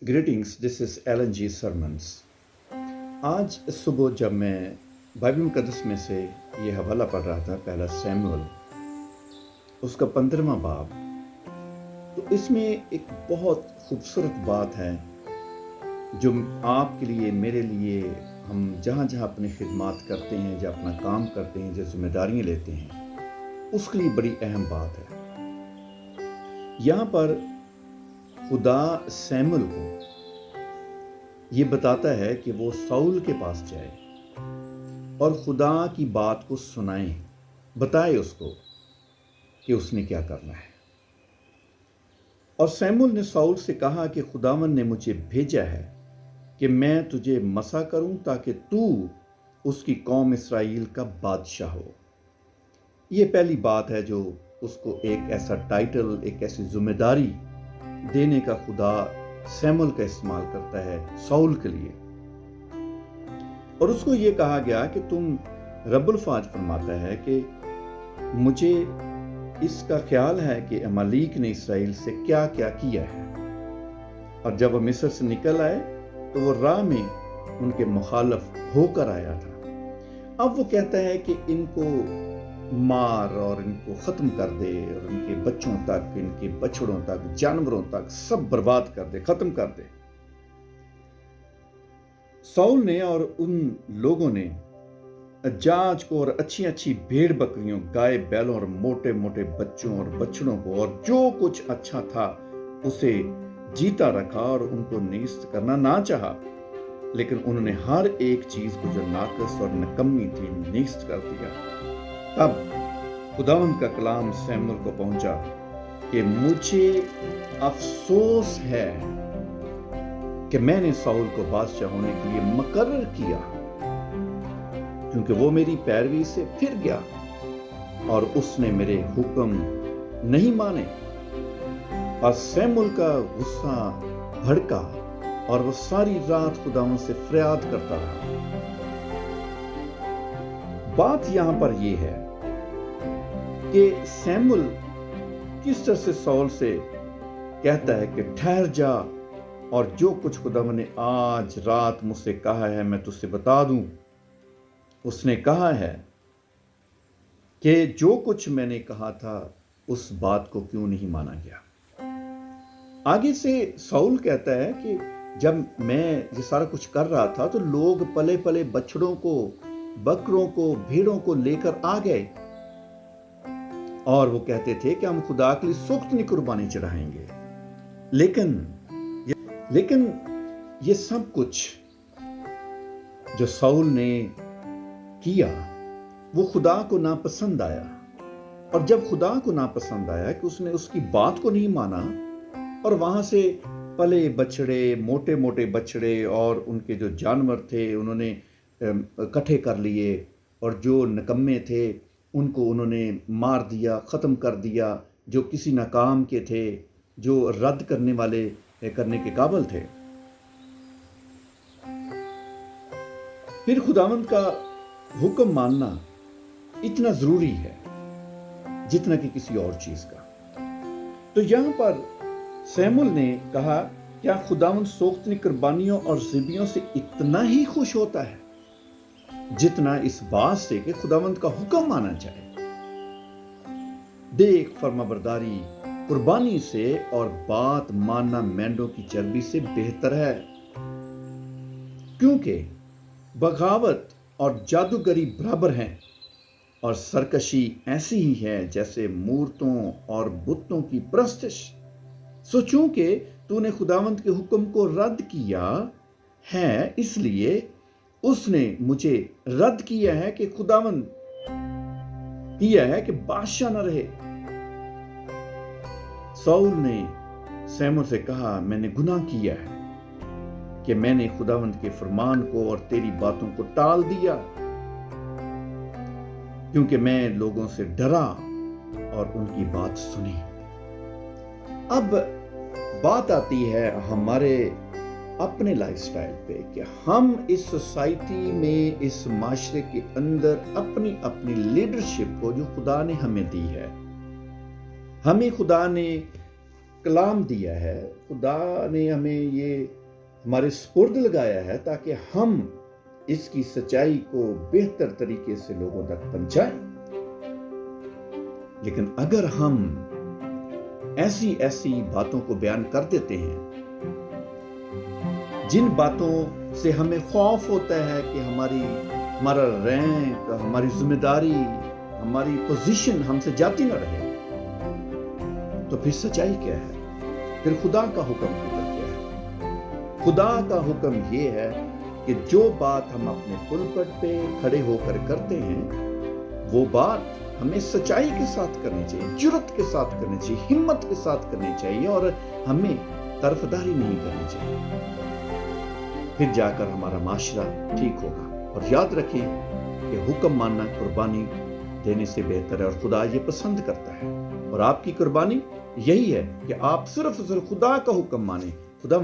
Greetings, this is Alan G. Sermons. آج صبح جب میں بائبل مقدس میں سے یہ حوالہ پڑھ رہا تھا، پہلا سیموئل اس کا 15واں باب، تو اس میں ایک بہت خوبصورت بات ہے جو آپ کے لیے، میرے لیے، ہم جہاں جہاں اپنی خدمات کرتے ہیں، جہاں اپنا کام کرتے ہیں، جو ذمہ داریاں لیتے ہیں، اس کے لیے بڑی اہم بات ہے۔ یہاں پر خدا سیموئل کو یہ بتاتا ہے کہ وہ ساؤل کے پاس جائے اور خدا کی بات کو سنائیں، بتائے اس کو کہ اس نے کیا کرنا ہے۔ اور سیموئل نے ساؤل سے کہا کہ خداوند نے مجھے بھیجا ہے کہ میں تجھے مسا کروں تاکہ تو اس کی قوم اسرائیل کا بادشاہ ہو۔ یہ پہلی بات ہے جو اس کو ایک ایسا ٹائٹل، ایک ایسی ذمہ داری دینے کا خدا سیموئل کا استعمال کرتا ہے ساؤل کے لیے۔ اور اس کو یہ کہا گیا کہ تم، رب الفاظ فرماتا ہے کہ مجھے اس کا خیال ہے کہ عمالیق نے اسرائیل سے کیا کیا کیا ہے، اور جب وہ مصر سے نکل آئے تو وہ راہ میں ان کے مخالف ہو کر آیا تھا۔ اب وہ کہتا ہے کہ ان کو مار اور ان کو ختم کر دے، اور ان کے بچوں تک، ان کے بچڑوں تک، جانوروں تک سب برباد کر دے، ختم کر دے۔ ساؤل نے اور ان لوگوں نے جاج کو اور اچھی اچھی بھیڑ بکریوں، گائے بیلوں اور موٹے موٹے بچوں اور بچڑوں کو اور جو کچھ اچھا تھا اسے جیتا رکھا اور ان کو نیست کرنا نہ چاہا، لیکن انہوں نے ہر ایک چیز کو جو ناقص اور نکمی تھی نیست کر دیا۔ تب خداوند کا کلام سیموئل کو پہنچا کہ مجھے افسوس ہے کہ میں نے ساؤل کو بادشاہ ہونے کے لیے مقرر کیا، کیونکہ وہ میری پیروی سے پھر گیا اور اس نے میرے حکم نہیں مانے۔ اور سیموئل کا غصہ بھڑکا اور وہ ساری رات خداوند سے فریاد کرتا رہا۔ بات یہاں پر یہ ہے کہ سیموئل کس طرح سے ساؤل سے کہتا ہے کہ ٹھہر جا اور جو کچھ خداوند نے آج رات مجھ سے کہا ہے میں تجھ سے بتا دوں۔ اس نے کہا ہے کہ جو کچھ میں نے کہا تھا اس بات کو کیوں نہیں مانا گیا۔ آگے سے ساؤل کہتا ہے کہ جب میں یہ سارا کچھ کر رہا تھا تو لوگ پلے پلے بچڑوں کو، بکروں کو، بھیڑوں کو لے کر آ گئے، اور وہ کہتے تھے کہ ہم خدا کے لیے سختنی قربانی چڑھائیں گے، لیکن یہ سب کچھ جو ساؤل نے کیا وہ خدا کو ناپسند آیا۔ اور جب خدا کو ناپسند آیا کہ اس نے اس کی بات کو نہیں مانا، اور وہاں سے پلے بچڑے، موٹے موٹے بچڑے اور ان کے جو جانور تھے انہوں نے اکٹھے کر لیے، اور جو نکمے تھے ان کو انہوں نے مار دیا، ختم کر دیا، جو کسی ناکام کے تھے، جو رد کرنے والے کرنے کے قابل تھے۔ پھر خداوند کا حکم ماننا اتنا ضروری ہے جتنا کہ کسی اور چیز کا۔ تو یہاں پر سیموئل نے کہا، کیا خداوند سوختنی قربانیوں اور ذبیحوں سے اتنا ہی خوش ہوتا ہے جتنا اس بات سے کہ خداوند کا حکم مانا جائے؟ دیکھ، فرما برداری قربانی سے اور بات ماننا مینڈوں کی چربی سے بہتر ہے، کیونکہ بغاوت اور جادوگری برابر ہیں، اور سرکشی ایسی ہی ہے جیسے مورتوں اور بتوں کی پرستش۔ سو چونکہ تو نے خداوند کے حکم کو رد کیا ہے، اس لیے اس نے مجھے رد کیا ہے کہ خداوند کیا ہے کہ بادشاہ نہ رہے۔ ساؤل نے سیموئل سے کہا، میں نے گناہ کیا ہے کہ میں نے خداوند کے فرمان کو اور تیری باتوں کو ٹال دیا، کیونکہ میں لوگوں سے ڈرا اور ان کی بات سنی۔ اب بات آتی ہے ہمارے اپنے لائف سٹائل پہ کہ ہم اس سوسائٹی میں، اس معاشرے کے اندر اپنی لیڈرشپ کو جو خدا نے ہمیں دی ہے، ہمیں خدا نے کلام دیا ہے، خدا نے ہمیں یہ ہمارے سپرد لگایا ہے تاکہ ہم اس کی سچائی کو بہتر طریقے سے لوگوں تک پہنچائیں۔ لیکن اگر ہم ایسی باتوں کو بیان کر دیتے ہیں جن باتوں سے ہمیں خوف ہوتا ہے کہ ہمارا رینک، ہماری ذمہ داری، ہماری پوزیشن ہم سے جاتی نہ رہے، تو پھر سچائی کیا ہے؟ پھر خدا کا حکم کیا ہے؟ خدا کا حکم یہ ہے کہ جو بات ہم اپنے پلپٹ پہ کھڑے ہو کر کرتے ہیں وہ بات ہمیں سچائی کے ساتھ کرنی چاہیے، جرات کے ساتھ کرنی چاہیے، ہمت کے ساتھ کرنی چاہیے، اور ہمیں طرفداری نہیں کرنی چاہیے۔ پھر جا کر ہمارا معاشرہ ٹھیک ہوگا۔ اور یاد رکھیں کہ حکم ماننا قربانی دینے سے بہتر ہے، اور خدا یہ پسند کرتا ہے، اور آپ کی قربانی یہی ہے کہ آپ صرف خدا کا حکم مانیں۔ خدا